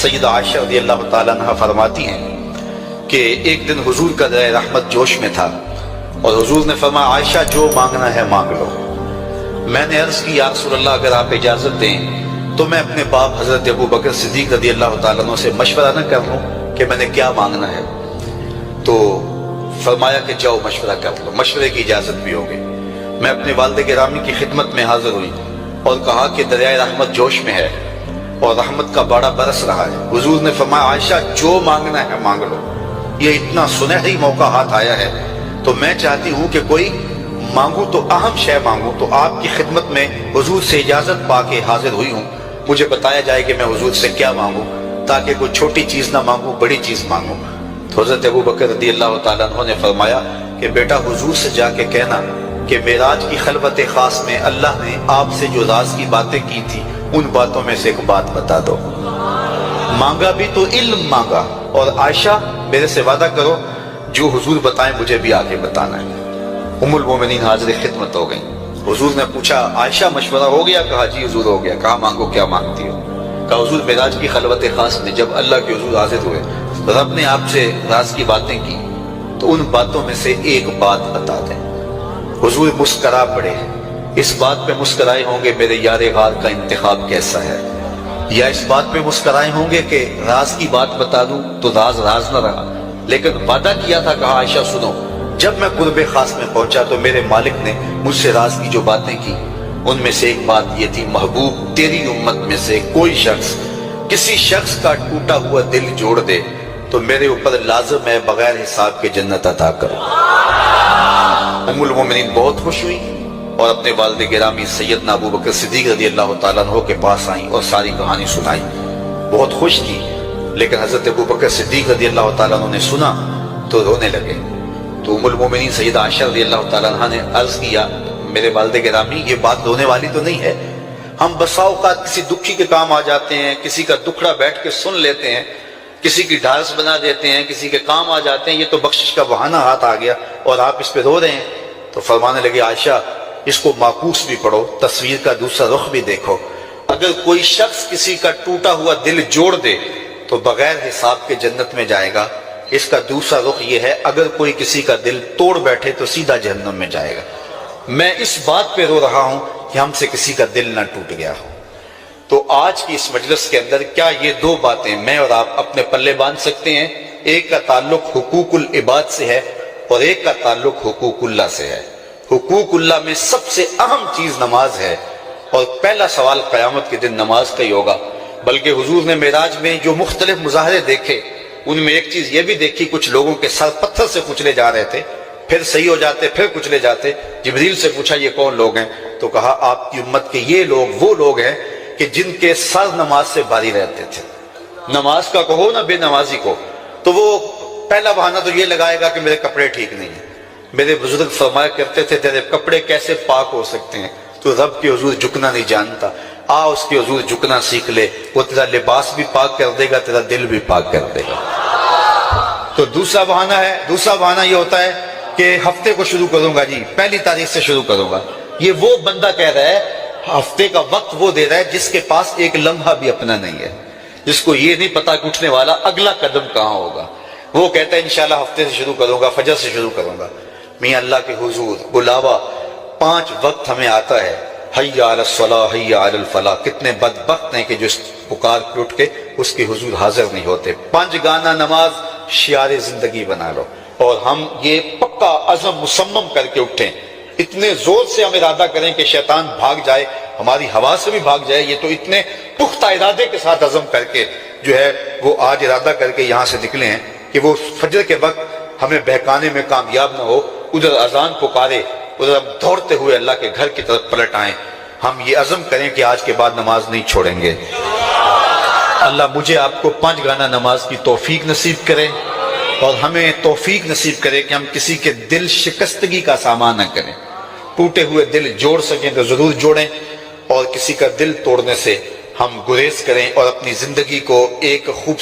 سیدہ عائشہ رضی اللہ تعالیٰ عنہ فرماتی ہیں کہ ایک دن حضور کا درہ رحمت جوش میں تھا اور حضور نے فرمایا عائشہ جو مانگنا ہے مانگ لو۔ میں نے عرض کی یا رسول اللہ اگر آپ اجازت دیں تو میں اپنے باپ حضرت ابو بکر صدیق رضی اللہ تعالیٰ عنہ سے مشورہ نہ کر لوں کہ میں نے کیا مانگنا ہے؟ تو فرمایا کہ جاؤ مشورہ کر لو، مشورے کی اجازت بھی ہوگی۔ میں اپنے والد گرامی کی خدمت میں حاضر ہوئی اور کہا کہ دریائے رحمت جوش میں ہے اور رحمت کا باڑا برس رہا ہے۔ حضور نے فرمایا عائشہ جو مانگنا ہے مانگ لو، یہ اتنا سنہری موقع ہاتھ آیا ہے تو میں چاہتی ہوں کہ کوئی مانگوں تو اہم شے مانگوں۔ تو آپ کی خدمت میں حضور سے اجازت پا کے حاضر ہوئی ہوں، مجھے بتایا جائے کہ میں حضور سے کیا مانگوں تاکہ کوئی چھوٹی چیز نہ مانگوں، بڑی چیز مانگوں۔ تو حضرت ابو بکر رضی اللہ تعالیٰ عنہ نے فرمایا کہ بیٹا حضور سے جا کے کہنا کہ معراج کی خلوت خاص میں اللہ نے آپ سے جو راز کی باتیں کی تھی ان باتوں میں سے ایک بات بتا دو۔ مانگا بھی تو علم مانگا، اور عائشہ میرے سے وعدہ کرو جو حضور بتائیں مجھے بھی آگے بتانا ہے۔ ام المومنین حاضر خدمت ہو گئیں۔ حضور نے پوچھا عائشہ مشورہ ہو گیا؟ کہا جی حضور ہو گیا۔ کہا مانگو کیا مانگتی ہو؟ کہا حضور معراج کی خلوت خاص میں جب اللہ کے حضور حاضر ہوئے رب نے آپ سے راز کی باتیں کی تو ان باتوں میں سے ایک بات بتا دیں۔ حضور مسکرا پڑے، اس بات پہ مسکرائے ہوں گے میرے یار غار کا انتخاب کیسا ہے، یا اس بات پہ مسکرائے ہوں گے کہ راز کی بات بتا دوں تو راز راز نہ رہا، لیکن وعدہ کیا تھا۔ کہا عائشہ سنو، جب میں قرب خاص میں پہنچا تو میرے مالک نے مجھ سے راز کی جو باتیں کی ان میں سے ایک بات یہ تھی، محبوب تیری امت میں سے کوئی شخص کسی شخص کا ٹوٹا ہوا دل جوڑ دے تو میرے اوپر لازم ہے بغیر حساب کے جنت عطا کرو۔ ام المومنین بہت خوش ہوئی اور اپنے والد گرامی سیدنا ابو بکر صدیق رضی اللہ تعالیٰ عنہ کے پاس آئیں اور ساری کہانی سنائی۔ بہت خوش تھی، لیکن حضرت ابو بکر صدیق رضی اللہ تعالیٰ عنہ نے سنا تو رونے لگے۔ تو ام المومنین سیدہ عائشہ رضی اللہ تعالیٰ عنہ نے عرض کیا میرے والد گرامی یہ بات رونے والی تو نہیں ہے، ہم بسا اوقات کسی دکھی کے کام آ جاتے ہیں، کسی کا دکھڑا بیٹھ کے سن لیتے ہیں، کسی کی ڈھارس بنا دیتے ہیں، کسی کے کام آ جاتے ہیں، یہ تو بخشش کا بہانہ ہاتھ آ گیا اور آپ اس پہ رو رہے ہیں۔ تو فرمانے لگے عائشہ اس کو معکوس بھی پڑھو، تصویر کا دوسرا رخ بھی دیکھو، اگر کوئی شخص کسی کا ٹوٹا ہوا دل جوڑ دے تو بغیر حساب کے جنت میں جائے گا، اس کا دوسرا رخ یہ ہے اگر کوئی کسی کا دل توڑ بیٹھے تو سیدھا جہنم میں جائے گا۔ میں اس بات پہ رو رہا ہوں کہ ہم سے کسی کا دل نہ ٹوٹ گیا ہو۔ تو آج کی اس مجلس کے اندر کیا یہ دو باتیں میں اور آپ اپنے پلے باندھ سکتے ہیں؟ ایک کا تعلق حقوق العباد سے ہے اور ایک کا تعلق حقوق اللہ سے ہے۔ حقوق اللہ میں سب سے اہم چیز نماز ہے، اور پہلا سوال قیامت کے دن نماز کا ہی ہوگا۔ بلکہ حضور نے معراج میں جو مختلف مظاہرے دیکھے ان میں ایک چیز یہ بھی دیکھی، کچھ لوگوں کے سر پتھر سے کچلے جا رہے تھے، پھر صحیح ہو جاتے، پھر کچلے جاتے۔ جبریل سے پوچھا یہ کون لوگ ہیں؟ تو کہا آپ کی امت کے یہ لوگ وہ لوگ ہیں کہ جن کے سر نماز سے بھاری رہتے تھے۔ نماز کا کہو نہ بے نمازی کو، تو وہ پہلا بہانہ تو یہ لگائے گا کہ میرے کپڑے ٹھیک نہیں ہیں۔ میرے بزرگ فرمایا کرتے تھے تیرے کپڑے کیسے پاک ہو سکتے ہیں؟ تو رب کے حضور جھکنا نہیں جانتا، آ اس کے حضور جھکنا سیکھ لے، وہ تیرا لباس بھی پاک کر دے گا، تیرا دل بھی پاک کر دے گا۔ تو دوسرا بہانہ ہے، دوسرا بہانہ یہ ہوتا ہے کہ ہفتے کو شروع کروں گا جی، پہلی تاریخ سے شروع کروں گا۔ یہ وہ بندہ کہہ رہا ہے، ہفتے کا وقت وہ دے رہا ہے جس کے پاس ایک لمحہ بھی اپنا نہیں ہے، جس کو یہ نہیں پتا کہ اٹھنے والا اگلا قدم کہاں ہوگا۔ وہ کہتا ہے انشاءاللہ ہفتے سے شروع کروں گا، فجر سے شروع کروں گا۔ میاں اللہ کے حضور بلاوا 5 وقت ہمیں آتا ہے، حی علی الصلاۃ حی علی الفلاح۔ کتنے بدبخت ہیں کہ جو اس پکار پہ اٹھ کے اس کے حضور حاضر نہیں ہوتے۔ 5 گانا نماز شعار زندگی بنا لو، اور ہم یہ پکا عزم مصمم کر کے اٹھیں، اتنے زور سے ہم ارادہ کریں کہ شیطان بھاگ جائے، ہماری ہوا سے بھی بھاگ جائے۔ یہ تو اتنے پختہ ارادے کے ساتھ عزم کر کے جو ہے وہ آج ارادہ کر کے یہاں سے نکلے ہیں کہ وہ فجر کے وقت ہمیں بہکانے میں کامیاب نہ ہو، ادھر اذان پکارے ادھر ہم دوڑتے ہوئے اللہ کے گھر کی طرف پلٹ آئیں۔ ہم یہ عزم کریں کہ آج کے بعد نماز نہیں چھوڑیں گے۔ اللہ مجھے آپ کو 5 گانا نماز کی توفیق نصیب کرے، اور ہمیں توفیق نصیب کرے کہ ہم کسی کے دل شکستگی کا سامان نہ کریں۔ ٹوٹے ہوئے دل جوڑ سکیں تو ضرور جوڑیں، اور کسی کا دل توڑنے سے ہم گریز کریں اور اپنی زندگی کو ایک خوب